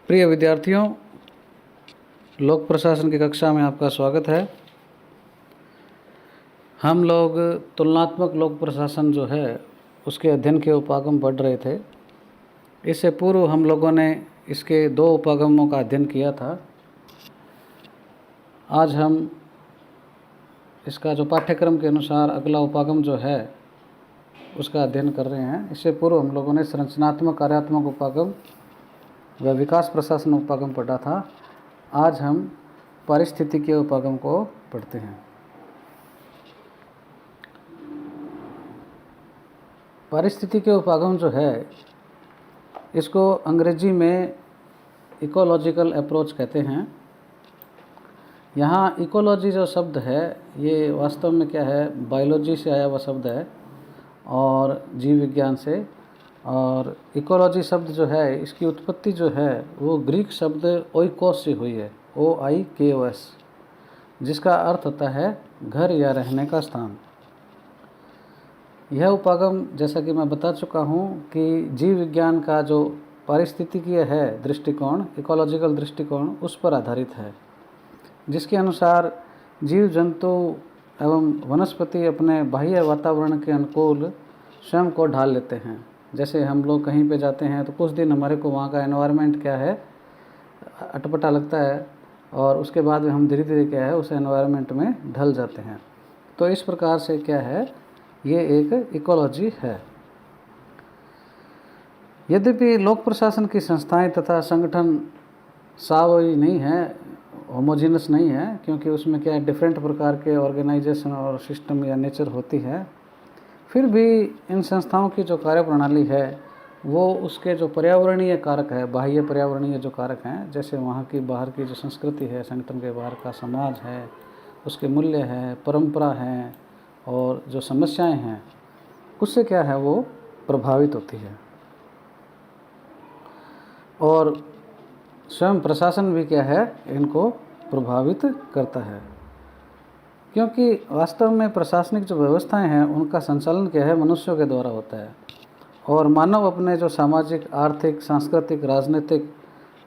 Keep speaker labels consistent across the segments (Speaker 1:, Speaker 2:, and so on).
Speaker 1: प्रिय विद्यार्थियों, लोक प्रशासन की कक्षा में आपका स्वागत है। हम लोग तुलनात्मक लोक प्रशासन जो है उसके अध्ययन के उपागम पढ़ रहे थे। इससे पूर्व हम लोगों ने इसके 2 उपागमों का अध्ययन किया था। आज हम इसका जो पाठ्यक्रम के अनुसार अगला उपागम जो है उसका अध्ययन कर रहे हैं। इससे पूर्व हम लोगों ने संरचनात्मक कार्यात्मक उपागम व विकास प्रशासन उपागम पढ़ा था। आज हम पारिस्थितिकीय उपागम को पढ़ते हैं। पारिस्थितिकीय उपागम जो है इसको अंग्रेजी में इकोलॉजिकल अप्रोच कहते हैं। यहाँ इकोलॉजी जो शब्द है ये वास्तव में क्या है, बायोलॉजी से आया हुआ शब्द है और जीव विज्ञान से। और इकोलॉजी शब्द जो है इसकी उत्पत्ति जो है वो ग्रीक शब्द ओइकोस से हुई है, OIKOS, जिसका अर्थ होता है घर या रहने का स्थान। यह उपागम जैसा कि मैं बता चुका हूँ कि जीव विज्ञान का जो पारिस्थितिकीय है दृष्टिकोण, इकोलॉजिकल दृष्टिकोण, उस पर आधारित है, जिसके अनुसार जीव जंतु एवं वनस्पति अपने बाह्य वातावरण के अनुकूल स्वयं को ढाल लेते हैं। जैसे हम लोग कहीं पे जाते हैं तो कुछ दिन हमारे को वहाँ का एनवायरनमेंट क्या है, अटपटा लगता है और उसके बाद में हम धीरे धीरे क्या है उस एनवायरनमेंट में ढल जाते हैं। तो इस प्रकार से क्या है, ये एक इकोलॉजी है। यद्यपि लोक प्रशासन की संस्थाएं तथा संगठन सावयी नहीं है, होमोजीनस नहीं है, क्योंकि उसमें क्या है डिफरेंट प्रकार के ऑर्गेनाइजेशन और सिस्टम या नेचर होती है। फिर भी इन संस्थाओं की जो कार्यप्रणाली है वो उसके जो पर्यावरणीय कारक है, बाह्य पर्यावरणीय जो कारक हैं, जैसे वहाँ की बाहर की जो संस्कृति है, संगठन के बाहर का समाज है, उसके मूल्य है, परंपरा है और जो समस्याएं हैं, उससे क्या है वो प्रभावित होती है। और स्वयं प्रशासन भी क्या है इनको प्रभावित करता है, क्योंकि वास्तव में प्रशासनिक जो व्यवस्थाएं हैं उनका संचालन क्या है मनुष्यों के द्वारा होता है और मानव अपने जो सामाजिक, आर्थिक, सांस्कृतिक, राजनीतिक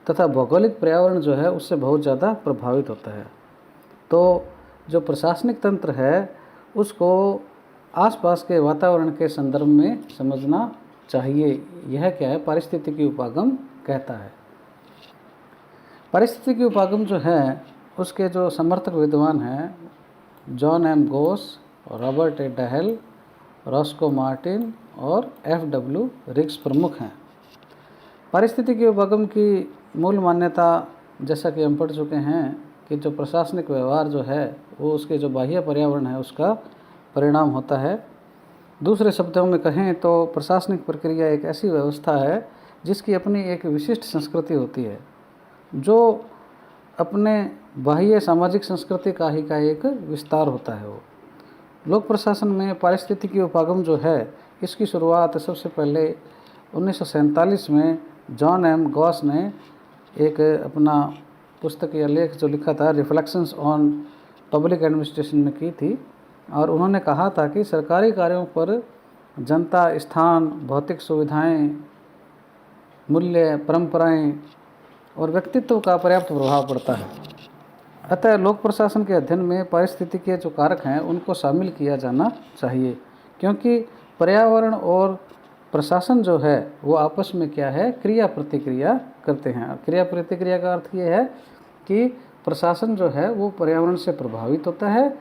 Speaker 1: तथा भौगोलिक पर्यावरण जो है उससे बहुत ज़्यादा प्रभावित होता है। तो जो प्रशासनिक तंत्र है उसको आसपास के वातावरण के संदर्भ में समझना चाहिए। यह क्या है पारिस्थितिकी उपागम कहता है। पारिस्थितिकी उपागम जो है उसके जो समर्थक विद्वान हैं John M Gaus, Robert A Dahl, Roscoe Martin और FW रिग्स प्रमुख हैं। पारिस्थितिकी उपागम की मूल मान्यता जैसा कि हम पढ़ चुके हैं कि जो प्रशासनिक व्यवहार जो है वो उसके जो बाह्य पर्यावरण है उसका परिणाम होता है। दूसरे शब्दों में कहें तो प्रशासनिक प्रक्रिया एक ऐसी व्यवस्था है जिसकी अपनी एक विशिष्ट संस्कृति होती है, जो अपने बाह्य सामाजिक संस्कृति का एक विस्तार होता है। वो लोक प्रशासन में पारिस्थितिकी उपागम जो है इसकी शुरुआत सबसे पहले 1947 में जॉन एम गॉस ने एक अपना पुस्तक या लेख जो लिखा था रिफ्लेक्शंस ऑन पब्लिक एडमिनिस्ट्रेशन में की थी। और उन्होंने कहा था कि सरकारी कार्यों पर जनता, स्थान, भौतिक सुविधाएं, मूल्य, परंपराएं और व्यक्तित्व का पर्याप्त प्रभाव पड़ता है। अतः लोक प्रशासन के अध्ययन में पारिस्थितिकीय जो कारक हैं उनको शामिल किया जाना चाहिए, क्योंकि पर्यावरण और प्रशासन जो है वो आपस में क्या है क्रिया प्रतिक्रिया करते हैं। क्रिया प्रतिक्रिया का अर्थ ये है कि प्रशासन जो है वो पर्यावरण से प्रभावित होता है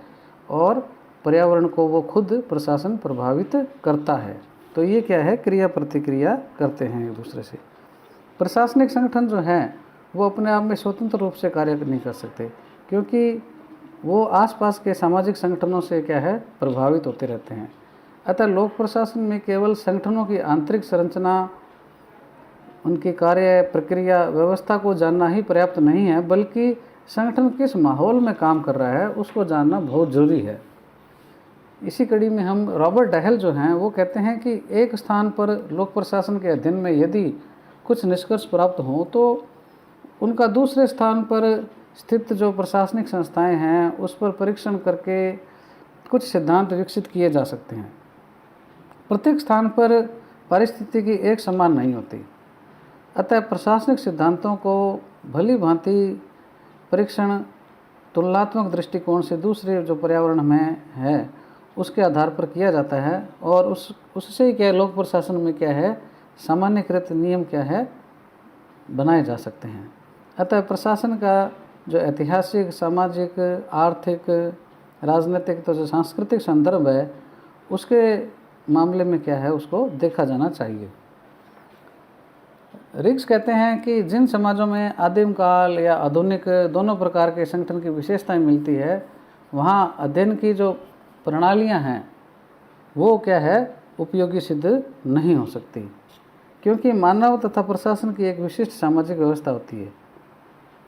Speaker 1: और पर्यावरण को वो खुद प्रशासन प्रभावित करता है। तो ये क्या है क्रिया प्रतिक्रिया करते हैं एक दूसरे से। प्रशासनिक संगठन जो हैं वो अपने आप में स्वतंत्र रूप से कार्य नहीं कर सकते, क्योंकि वो आसपास के सामाजिक संगठनों से क्या है प्रभावित होते रहते हैं। अतः लोक प्रशासन में केवल संगठनों की आंतरिक संरचना, उनकी कार्य प्रक्रिया व्यवस्था को जानना ही पर्याप्त नहीं है, बल्कि संगठन किस माहौल में काम कर रहा है उसको जानना बहुत ज़रूरी है। इसी कड़ी में हम रॉबर्ट डहेल जो हैं वो कहते हैं कि एक स्थान पर लोक प्रशासन के अध्ययन में यदि कुछ निष्कर्ष प्राप्त हों तो उनका दूसरे स्थान पर स्थित जो प्रशासनिक संस्थाएं हैं उस पर परीक्षण करके कुछ सिद्धांत विकसित किए जा सकते हैं। प्रत्येक स्थान पर परिस्थिति की एक समान नहीं होती। अतः प्रशासनिक सिद्धांतों को भली भांति परीक्षण तुलनात्मक दृष्टिकोण से दूसरे जो पर्यावरण में है उसके आधार पर किया जाता है, और उससे ही क्या है, लोक प्रशासन में क्या है, सामान्यकृत नियम क्या है, बनाए जा सकते हैं। अतः प्रशासन का जो ऐतिहासिक, सामाजिक, आर्थिक, राजनीतिक तो जो सांस्कृतिक संदर्भ है उसके मामले में क्या है, उसको देखा जाना चाहिए। रिग्स कहते हैं कि जिन समाजों में आदिम काल या आधुनिक दोनों प्रकार के संगठन की विशेषताएं मिलती है, वहाँ अध्ययन की जो प्रणालियां हैं वो क्या है, उपयोगी सिद्ध नहीं हो सकती, क्योंकि मानव तथा प्रशासन की एक विशिष्ट सामाजिक व्यवस्था होती है।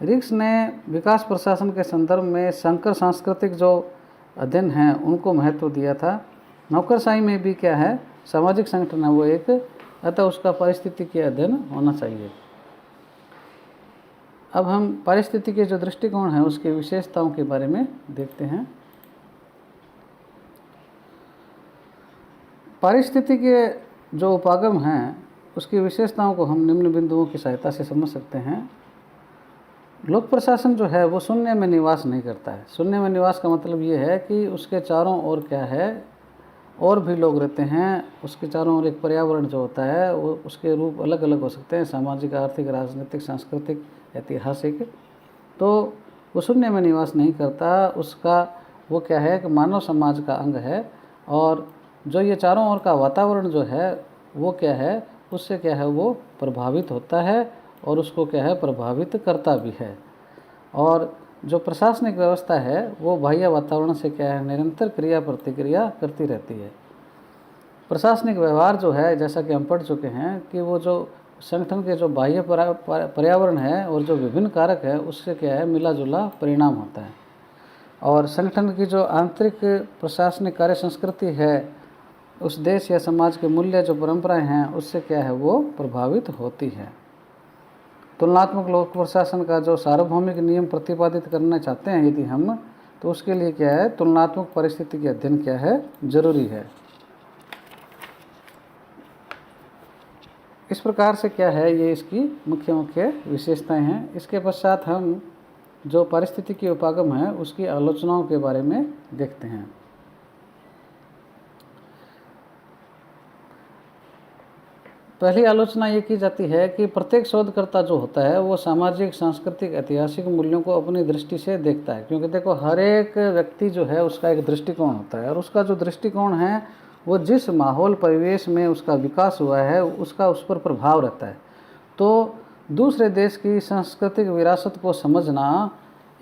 Speaker 1: रिग्स ने विकास प्रशासन के संदर्भ में संकर सांस्कृतिक जो अध्ययन हैं उनको महत्व दिया था। नौकरशाही में भी क्या है, सामाजिक संगठन है वो एक, अतः उसका पारिस्थितिकी अध्ययन होना चाहिए। अब हम पारिस्थितिकी के जो दृष्टिकोण है उसकी विशेषताओं के बारे में देखते हैं। पारिस्थितिकी के जो उपागम हैं उसकी विशेषताओं को हम निम्न बिंदुओं की सहायता से समझ सकते हैं। लोक प्रशासन जो है वो शून्य में निवास नहीं करता है। शून्य में निवास का मतलब ये है कि उसके चारों ओर क्या है, और भी लोग रहते हैं, उसके चारों ओर एक पर्यावरण जो होता है वो उसके रूप अलग अलग हो सकते हैं, सामाजिक, आर्थिक, राजनीतिक, सांस्कृतिक, ऐतिहासिक। तो वो शून्य में निवास नहीं करता, उसका वो क्या है कि मानव समाज का अंग है, और जो ये चारों ओर का वातावरण जो है वो क्या है, उससे क्या है वो प्रभावित होता है और उसको क्या है प्रभावित करता भी है। और जो प्रशासनिक व्यवस्था है वो बाह्य वातावरण से क्या है निरंतर क्रिया प्रतिक्रिया करती रहती है। प्रशासनिक व्यवहार जो है, जैसा कि हम पढ़ चुके हैं कि वो जो संगठन के जो बाह्य पर्यावरण है और जो विभिन्न कारक है उससे क्या है मिला जुला परिणाम होता है, और संगठन की जो आंतरिक प्रशासनिक कार्य संस्कृति है उस देश या समाज के मूल्य जो परंपराएं हैं उससे क्या है वो प्रभावित होती है। तुलनात्मक लोक प्रशासन का जो सार्वभौमिक नियम प्रतिपादित करना चाहते हैं यदि हम, तो उसके लिए क्या है तुलनात्मक परिस्थिति के अध्ययन क्या है जरूरी है। इस प्रकार से क्या है ये इसकी मुख्य मुख्य विशेषताएं हैं। इसके पश्चात हम जो पारिस्थितिकी उपागम है उसकी आलोचनाओं के बारे में देखते हैं। पहली आलोचना ये की जाती है कि प्रत्येक शोधकर्ता जो होता है वो सामाजिक, सांस्कृतिक, ऐतिहासिक मूल्यों को अपनी दृष्टि से देखता है, क्योंकि देखो हर एक व्यक्ति जो है उसका एक दृष्टिकोण होता है, और उसका जो दृष्टिकोण है वो जिस माहौल परिवेश में उसका विकास हुआ है उसका उस पर प्रभाव रहता है। तो दूसरे देश की सांस्कृतिक विरासत को समझना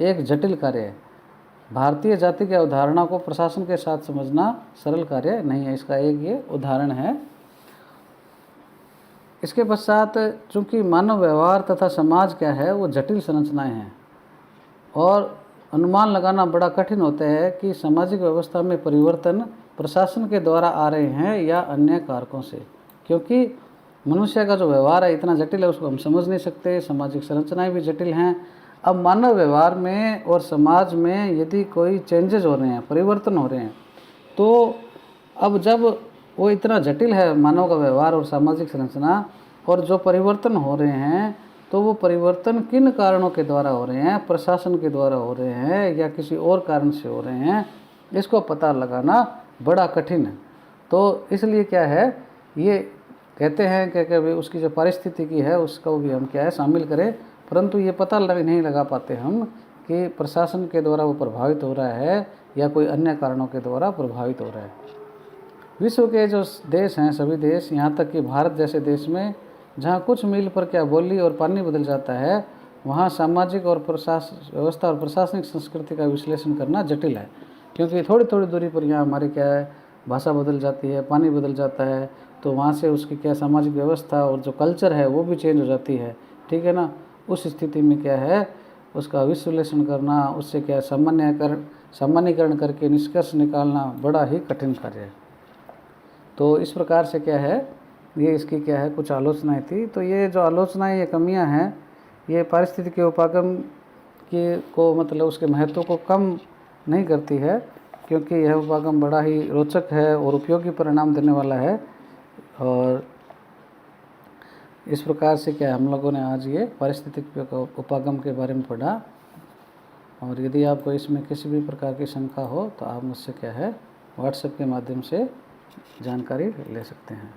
Speaker 1: एक जटिल कार्य है। भारतीय जाति की अवधारणा को प्रशासन के साथ समझना सरल कार्य नहीं है। इसका एक ये उदाहरण है। इसके पश्चात चूँकि मानव व्यवहार तथा समाज क्या है वो जटिल संरचनाएं हैं, और अनुमान लगाना बड़ा कठिन होता है कि सामाजिक व्यवस्था में परिवर्तन प्रशासन के द्वारा आ रहे हैं या अन्य कारकों से, क्योंकि मनुष्य का जो व्यवहार है इतना जटिल है उसको हम समझ नहीं सकते। सामाजिक संरचनाएं भी जटिल हैं। अब मानव व्यवहार में और समाज में यदि कोई चेंजेज हो रहे हैं, परिवर्तन हो रहे हैं, तो अब जब वो इतना जटिल है मानव का व्यवहार और सामाजिक संरचना, और जो परिवर्तन हो रहे हैं तो वो परिवर्तन किन कारणों के द्वारा हो रहे हैं, प्रशासन के द्वारा हो रहे हैं या किसी और कारण से हो रहे हैं, इसको पता लगाना बड़ा कठिन है। तो इसलिए क्या है ये कहते हैं कि उसकी जो पारिस्थितिकी है उसको भी हम क्या है शामिल करें, परंतु ये पता नहीं लगा पाते हम कि प्रशासन के द्वारा वो प्रभावित हो रहा है या कोई अन्य कारणों के द्वारा प्रभावित हो रहा है। विश्व के जो देश हैं, सभी देश, यहाँ तक कि भारत जैसे देश में जहाँ कुछ मील पर क्या बोली और पानी बदल जाता है, वहाँ सामाजिक और व्यवस्था और प्रशासनिक संस्कृति का विश्लेषण करना जटिल है, क्योंकि थोड़ी थोड़ी दूरी पर यहाँ हमारी क्या है भाषा बदल जाती है, पानी बदल जाता है, तो वहाँ से उसकी क्या सामाजिक व्यवस्था और जो कल्चर है वो भी चेंज हो जाती है, ठीक है ना। उस स्थिति में क्या है उसका विश्लेषण करना, उससे क्या सामान्यकरण करके निष्कर्ष निकालना बड़ा ही कठिन कार्य है। तो इस प्रकार से क्या है ये इसकी क्या है कुछ आलोचनाएं थी। तो ये जो आलोचनाएं, ये कमियां हैं, ये पारिस्थितिकी उपागम को मतलब उसके महत्व को कम नहीं करती है, क्योंकि यह उपागम बड़ा ही रोचक है और उपयोगी परिणाम देने वाला है। और इस प्रकार से क्या हम लोगों ने आज ये पारिस्थितिक उपागम के बारे में पढ़ा। और यदि आपको इसमें किसी भी प्रकार की शंका हो तो आप मुझसे क्या है व्हाट्सएप के माध्यम से जानकारी ले सकते हैं।